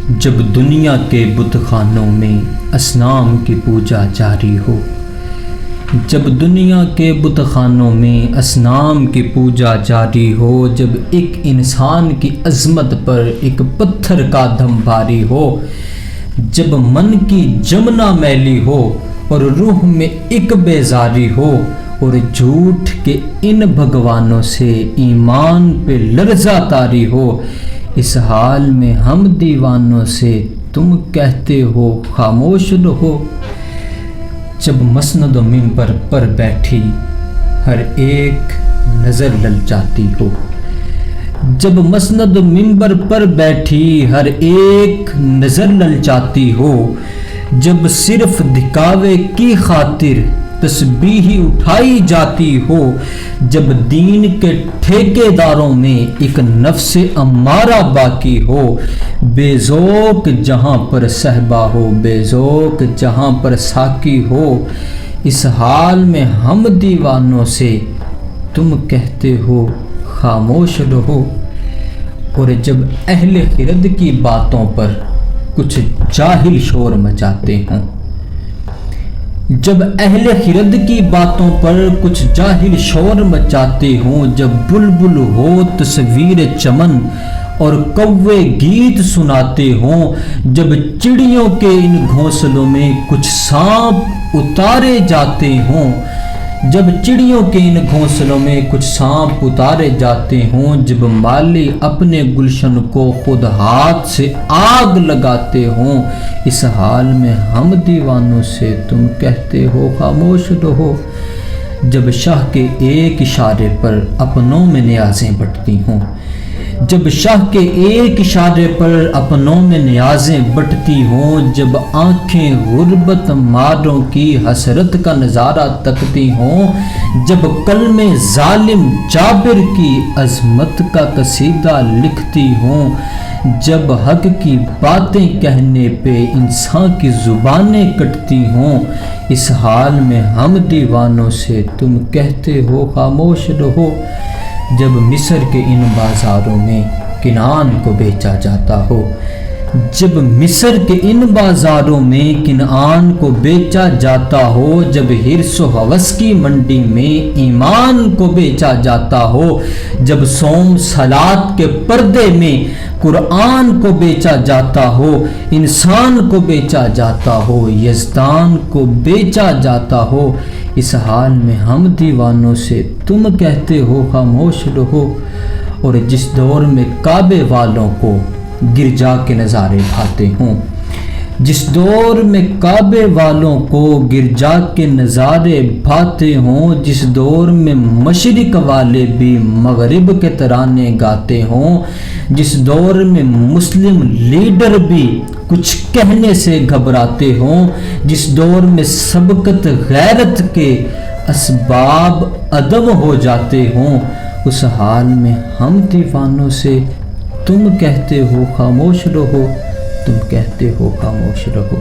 جب دنیا کے بت خانوں میں اصنام کی پوجا جاری ہو، جب دنیا کے بت خانوں میں اصنام کی پوجا جاری ہو، جب ایک انسان کی عظمت پر ایک پتھر کا دم بھاری ہو، جب من کی جمنا میلی ہو اور روح میں ایک بیزاری ہو، اور جھوٹ کے ان بھگوانوں سے ایمان پہ لرزہ طاری ہو، اس حال میں ہم دیوانوں سے تم کہتے ہو خاموش رہو۔ جب مسند و منبر پر بیٹھی ہر ایک نظر للچاتی ہو، جب مسند و منبر پر بیٹھی ہر ایک نظر للچاتی ہو، جب صرف دکھاوے کی خاطر تسبیح اٹھائی جاتی ہو، جب دین کے ٹھیکے داروں میں ایک نفس امارہ باقی ہو، بے ذوق جہاں پر صحبا ہو، بے ذوق جہاں پر ساقی ہو، اس حال میں ہم دیوانوں سے تم کہتے ہو خاموش رہو۔ اور جب اہل خرد کی باتوں پر کچھ جاہل شور مچاتے ہوں، جب اہل خرد کی باتوں پر کچھ جاہل شور مچاتے ہوں، جب بلبل ہو تصویر چمن اور کوے گیت سناتے ہوں، جب چڑیوں کے ان گھونسلوں میں کچھ سانپ اتارے جاتے ہوں، جب چڑیوں کے ان گھونسلوں میں کچھ سانپ اتارے جاتے ہوں، جب مالی اپنے گلشن کو خود ہاتھ سے آگ لگاتے ہوں، اس حال میں ہم دیوانوں سے تم کہتے ہو خاموش رہو۔ جب شاہ کے ایک اشارے پر اپنوں میں نیازیں بٹتی ہوں، جب شاہ کے ایک اشارے پر اپنوں میں نیازیں بٹتی ہوں، جب آنکھیں غربت ماروں کی حسرت کا نظارہ تکتی ہوں، جب قلم ظالم جابر کی عظمت کا قصیدہ لکھتی ہوں، جب حق کی باتیں کہنے پہ انسان کی زبانیں کٹتی ہوں، اس حال میں ہم دیوانوں سے تم کہتے ہو خاموش رہو۔ جب مصر کے ان بازاروں میں کنعان کو بیچا جاتا ہو، جب مصر کے ان بازاروں میں کنعان کو بیچا جاتا ہو، جب حرص و ہوس کی منڈی میں ایمان کو بیچا جاتا ہو، جب صوم صلات کے پردے میں قرآن کو بیچا جاتا ہو، انسان کو بیچا جاتا ہو، یزدان کو بیچا جاتا ہو، اس حال میں ہم دیوانوں سے تم کہتے ہو خاموش رہو۔ اور جس دور میں کعبے والوں کو گرجا کے نظارے بھاتے ہوں، جس دور میں کعبے والوں کو گرجا کے نظارے بھاتے ہوں، جس دور میں مشرق والے بھی مغرب کے ترانے گاتے ہوں، جس دور میں مسلم لیڈر بھی کچھ کہنے سے گھبراتے ہوں، جس دور میں سبقت غیرت کے اسباب عدم ہو جاتے ہوں، اس حال میں ہم دیوانوں سے تم کہتے ہو خاموش رہو، تم کہتے ہو خاموش رہو۔